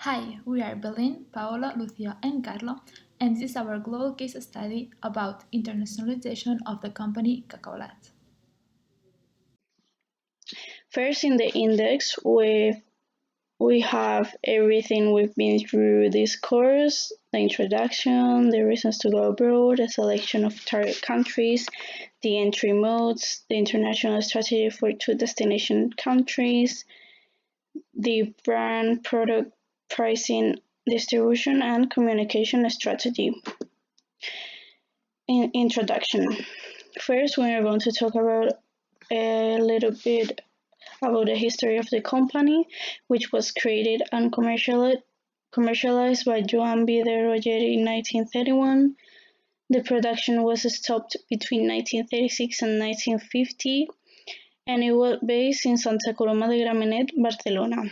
Hi, we are Belen, Paola, Lucía, and Carla, and this is our global case study about internationalization of the company Cacaolat. First, in the index, we have everything we've been through this course: the introduction, the reasons to go abroad, a selection of target countries, the entry modes, the international strategy for two destination countries, the brand, product, pricing, distribution, and communication strategy. In introduction, first we are going to talk about a little bit about the history of the company, which was created and commercialized by Joan B. de Roger in 1931. The production was stopped between 1936 and 1950, and it was based in Santa Coloma de Gramenet, Barcelona.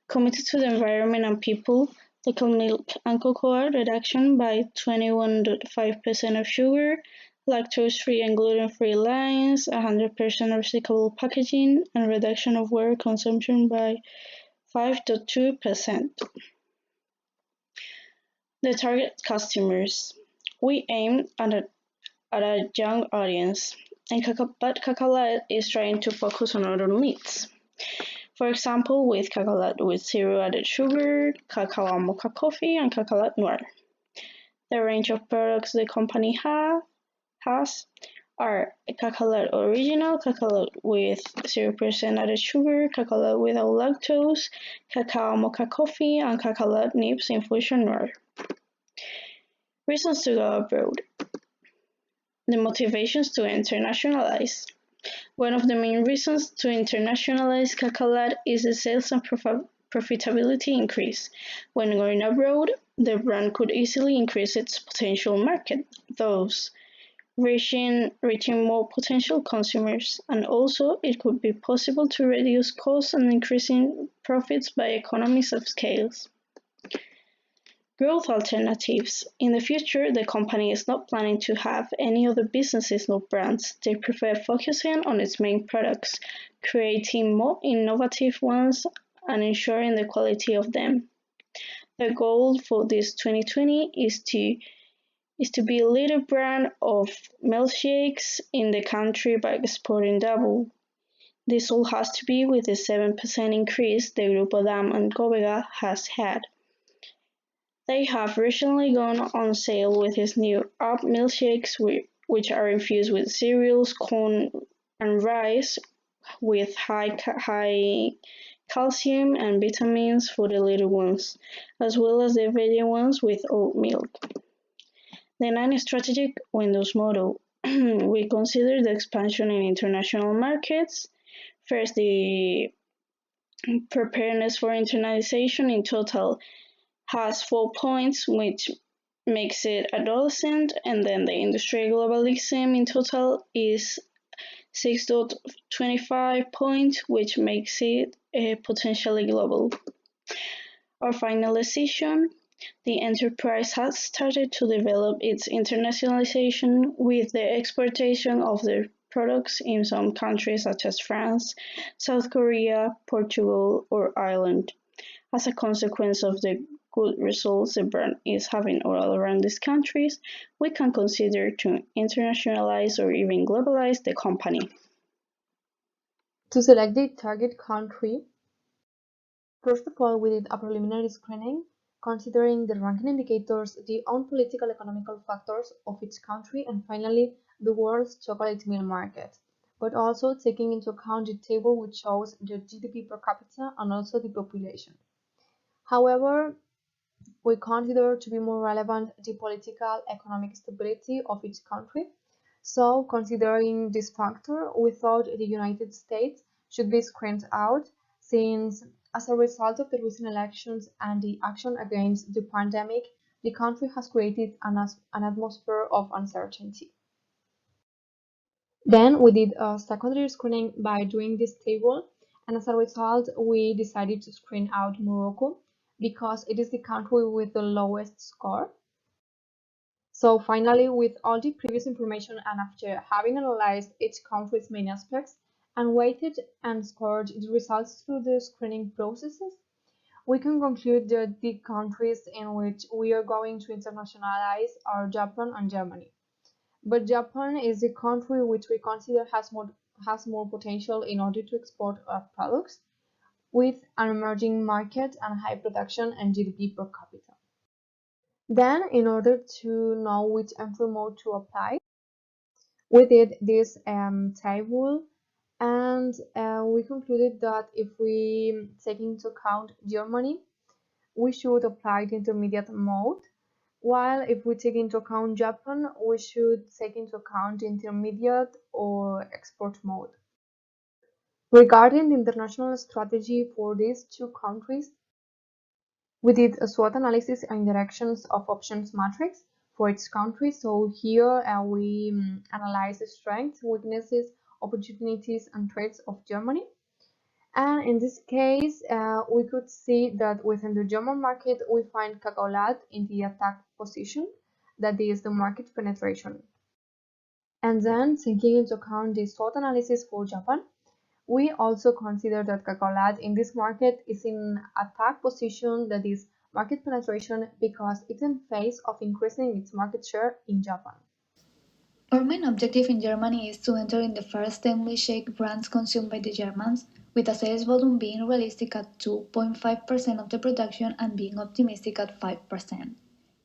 Committed to the environment and people, local milk and cocoa reduction by 21.5% of sugar, lactose-free and gluten-free lines, 100% recyclable packaging, and reduction of water consumption by 5.2%. The target customers. We aim at a young audience, but Cacaolat is trying to focus on other needs. For example, with Cacaolat with zero added sugar, Cacao Mocha Coffee, and Cacaolat Noir. The range of products the company has are Cacaolat Original, Cacaolat with 0% added sugar, Cacaolat without lactose, Cacao Mocha Coffee, and Cacaolat Nibs Infusion Noir. Reasons to go abroad. The motivations to internationalize. One of the main reasons to internationalize Cacaolat is the sales and profitability increase. When going abroad, the brand could easily increase its potential market, thus reaching more potential consumers, and also it could be possible to reduce costs and increasing profits by economies of scale. Growth alternatives. In the future, the company is not planning to have any other businesses nor brands. They prefer focusing on its main products, creating more innovative ones, and ensuring the quality of them. The goal for this 2020 is to be a leader brand of milkshakes in the country by exporting double. This all has to be with the 7% increase the Grupo Dam and Covega has had. They have recently gone on sale with his new up milkshakes, which are infused with cereals, corn, and rice, with high calcium and vitamins for the little ones, as well as the veggie ones with oat milk. The 9 strategic windows model. We consider the expansion in international markets. First, the preparedness for internationalization in total has 4 points, which makes it adolescent, and then the industry globalism in total is 6.25 points, which makes it potentially global. Our finalization, the enterprise has started to develop its internationalization with the exportation of their products in some countries such as France, South Korea, Portugal, or Ireland. As a consequence of the good results the brand is having all around these countries, we can consider to internationalize or even globalize the company. To select the target country, first of all, we did a preliminary screening, considering the ranking indicators, the own political economical factors of each country, and finally, the world's chocolate milk market, but also taking into account the table which shows the GDP per capita and also the population. However, we consider to be more relevant the political economic stability of each country. So, considering this factor, we thought the United States should be screened out, since as a result of the recent elections and the action against the pandemic, the country has created an atmosphere of uncertainty. Then we did a secondary screening by doing this table, and as a result, we decided to screen out Morocco because it is the country with the lowest score. So finally, with all the previous information and after having analyzed each country's main aspects and weighted and scored the results through the screening processes, we can conclude that the countries in which we are going to internationalize are Japan and Germany. But Japan is the country which we consider has more potential in order to export our products, with an emerging market and high production and GDP per capita. Then, in order to know which entry mode to apply, we did this table, and we concluded that if we take into account Germany, we should apply the intermediate mode, while if we take into account Japan, we should take into account the intermediate or export mode. Regarding the international strategy for these two countries, we did a SWOT analysis and directions of options matrix for each country. So here we analyze the strengths, weaknesses, opportunities, and threats of Germany. And in this case, we could see that within the German market, we find Cacaolat in the attack position, that is the market penetration. And then, taking into account the SWOT analysis for Japan, we also consider that Cacaolat in this market is in attack position, that is market penetration, because it's in phase of increasing its market share in Japan. Our main objective in Germany is to enter in the first 10 milkshake brands consumed by the Germans, with a sales volume being realistic at 2.5% of the production and being optimistic at 5%.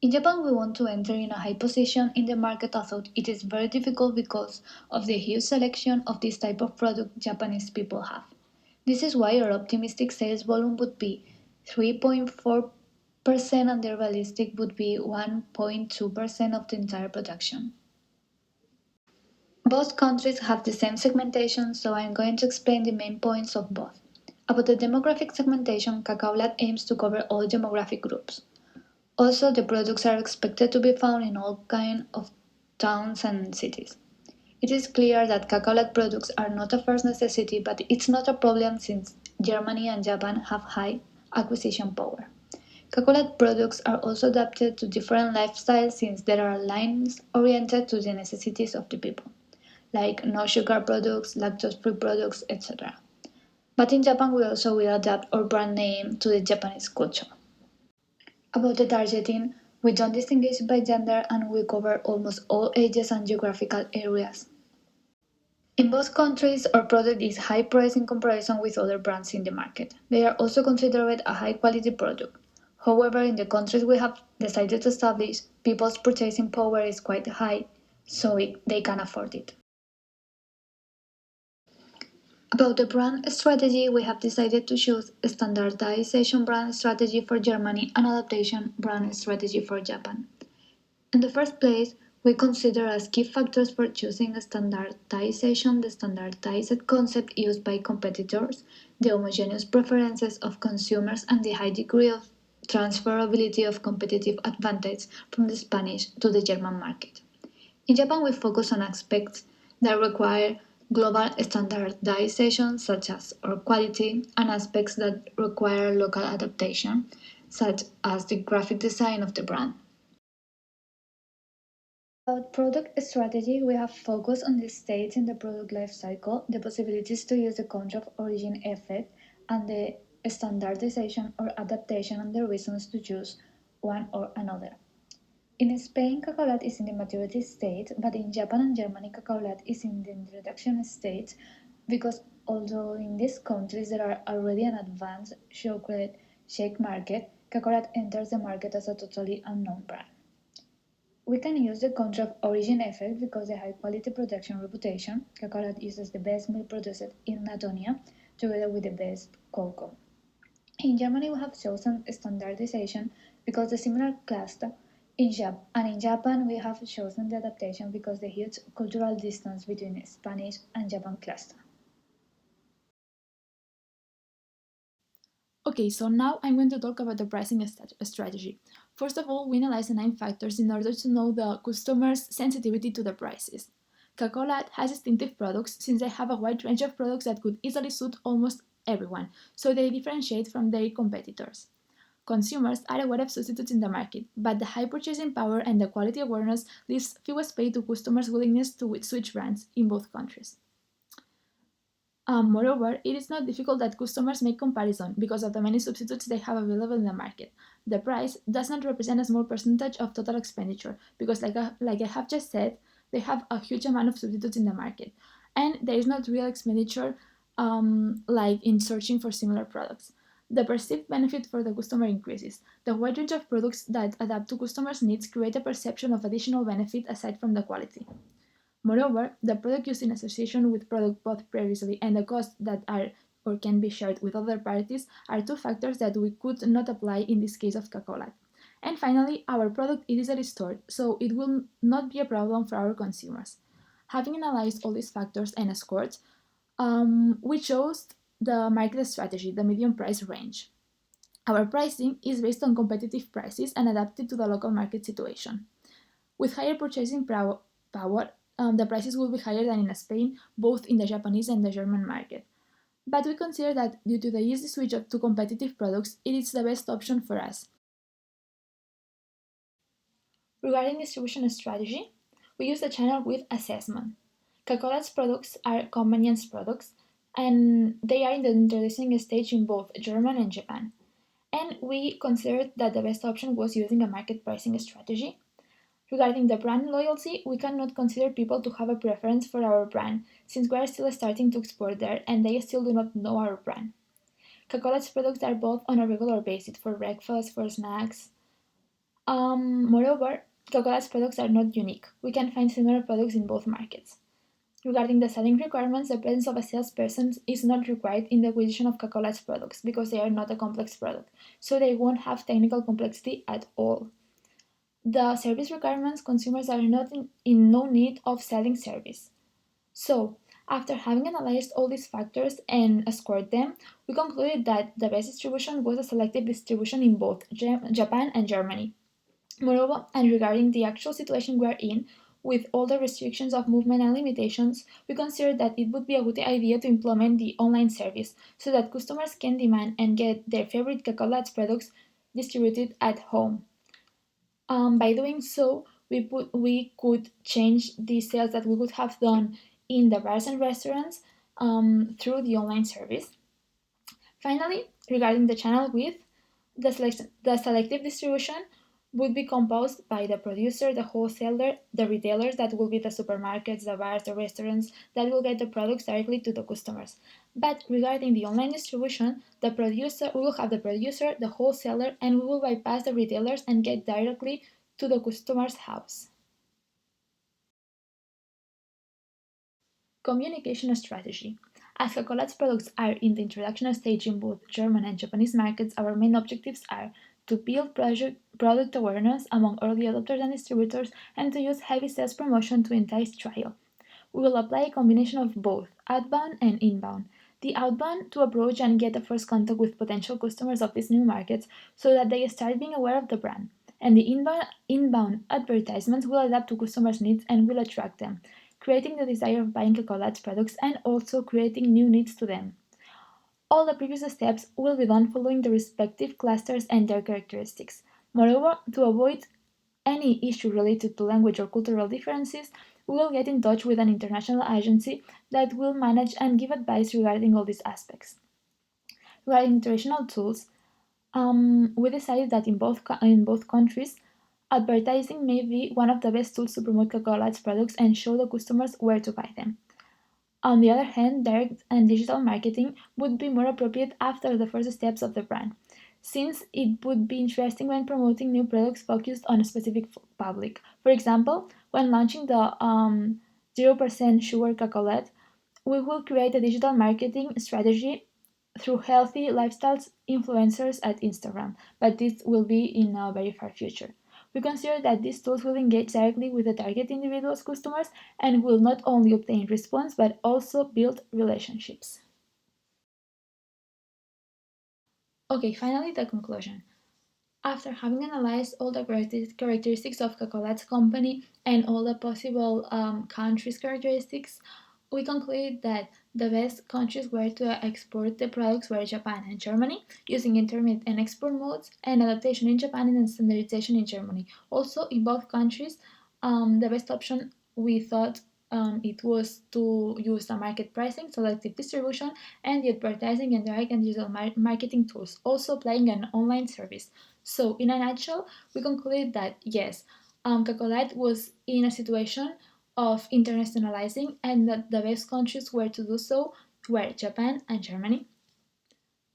In Japan, we want to enter in a high position in the market, although it is very difficult because of the huge selection of this type of product Japanese people have. This is why our optimistic sales volume would be 3.4% and the realistic would be 1.2% of the entire production. Both countries have the same segmentation, so I am going to explain the main points of both. About the demographic segmentation, Cacaolat aims to cover all demographic groups. Also, the products are expected to be found in all kinds of towns and cities. It is clear that Cacaolat products are not a first necessity, but it's not a problem since Germany and Japan have high acquisition power. Cacaolat products are also adapted to different lifestyles since there are lines oriented to the necessities of the people, like no sugar products, lactose-free products, etc. But in Japan, we also will adapt our brand name to the Japanese culture. About the targeting, we don't distinguish by gender and we cover almost all ages and geographical areas. In both countries, our product is high priced in comparison with other brands in the market. They are also considered a high quality product. However, in the countries we have decided to establish, people's purchasing power is quite high, so they can afford it. About the brand strategy, we have decided to choose a standardization brand strategy for Germany and adaptation brand strategy for Japan. In the first place, we consider as key factors for choosing a standardization the standardized concept used by competitors, the homogeneous preferences of consumers, and the high degree of transferability of competitive advantage from the Spanish to the German market. In Japan, we focus on aspects that require global standardization, such as air quality, and aspects that require local adaptation, such as the graphic design of the brand. About product strategy, we have focused on the stage in the product life cycle, the possibilities to use the country of origin effect, and the standardization or adaptation and the reasons to choose one or another. In Spain, Cacaolat is in the maturity state, but in Japan and Germany, Cacaolat is in the introduction stage because although in these countries there are already an advanced chocolate shake market, Cacaolat enters the market as a totally unknown brand. We can use the country of origin effect because the high quality production reputation. Cacaolat uses the best milk produced in Latonia together with the best cocoa. In Germany, we have chosen standardization because the similar cluster and in Japan, we have chosen the adaptation because the huge cultural distance between Spanish and Japan cluster. Okay, so now I'm going to talk about the pricing strategy. First of all, we analyze the 9 factors in order to know the customer's sensitivity to the prices. Cacaolat has distinctive products since they have a wide range of products that could easily suit almost everyone, so they differentiate from their competitors. Consumers are aware of substitutes in the market, but the high purchasing power and the quality awareness leaves few space to customers' willingness to switch brands in both countries. Moreover, it is not difficult that customers make comparison because of the many substitutes they have available in the market. The price does not represent a small percentage of total expenditure because, like I have just said, they have a huge amount of substitutes in the market, and there is not real expenditure like in searching for similar products. The perceived benefit for the customer increases. The wide range of products that adapt to customers' needs create a perception of additional benefit aside from the quality. Moreover, the product used in association with product bought previously and the costs that are or can be shared with other parties are two factors that we could not apply in this case of Cacaolat. And finally, our product is easily stored, so it will not be a problem for our consumers. Having analyzed all these factors and scored, we chose the market strategy, the medium price range. Our pricing is based on competitive prices and adapted to the local market situation. With higher purchasing power, the prices will be higher than in Spain, both in the Japanese and the German market. But we consider that due to the easy switch to competitive products, it is the best option for us. Regarding distribution strategy, we use the channel with assessment. Cacaolat's products are convenience products, and they are in the introducing stage in both German and Japan. And we considered that the best option was using a market pricing strategy. Regarding the brand loyalty, we cannot consider people to have a preference for our brand, since we are still starting to export there and they still do not know our brand. Cacaolat's products are bought on a regular basis for breakfast, for snacks. Moreover, Cacaolat's products are not unique. We can find similar products in both markets. Regarding the selling requirements, the presence of a salesperson is not required in the acquisition of Cacaolat's products because they are not a complex product, so they won't have technical complexity at all. The service requirements, consumers are not in no need of selling service. So, after having analyzed all these factors and scored them, we concluded that the best distribution was a selective distribution in both Japan and Germany. Moreover, and regarding the actual situation we are in, with all the restrictions of movement and limitations, we considered that it would be a good idea to implement the online service so that customers can demand and get their favorite Cacaolat products distributed at home. By doing so, we could change the sales that we would have done in the bars and restaurants through the online service. Finally, regarding the channel width, the selective distribution would be composed by the producer, the wholesaler, the retailers that will be the supermarkets, the bars, the restaurants that will get the products directly to the customers. But regarding the online distribution, we will have the producer, the wholesaler, and we will bypass the retailers and get directly to the customer's house. Communication strategy. As Cacaolat's products are in the introduction stage in both German and Japanese markets, our main objectives are to build product awareness among early adopters and distributors, and to use heavy sales promotion to entice trial. We will apply a combination of both, outbound and inbound. The outbound to approach and get a first contact with potential customers of these new markets so that they start being aware of the brand. And the inbound advertisements will adapt to customers' needs and will attract them, creating the desire of buying Cacaolat's products and also creating new needs to them. All the previous steps will be done following the respective clusters and their characteristics. Moreover, to avoid any issue related to language or cultural differences, we will get in touch with an international agency that will manage and give advice regarding all these aspects. Regarding international tools, we decided that in both countries, advertising may be one of the best tools to promote Cacaolat's products and show the customers where to buy them. On the other hand, direct and digital marketing would be more appropriate after the first steps of the brand, since it would be interesting when promoting new products focused on a specific public. For example, when launching the 0% sugar Cacaolat, we will create a digital marketing strategy through healthy lifestyles influencers at Instagram, but this will be in a very far future. We consider that these tools will engage directly with the target individual's customers and will not only obtain response but also build relationships. Okay, finally the conclusion. After having analyzed all the characteristics of Cacaolat's company and all the possible countries' characteristics, we concluded that the best countries were to export the products were Japan and Germany, using intermediate and export modes, and adaptation in Japan and standardization in Germany. Also, in both countries, the best option we thought it was to use the market pricing, selective distribution, and the advertising and direct and digital marketing tools, also playing an online service. So, in a nutshell, we concluded that yes, Cacaolat was in a situation of internationalizing, and that the best countries where to do so were Japan and Germany.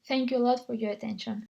Thank you a lot for your attention.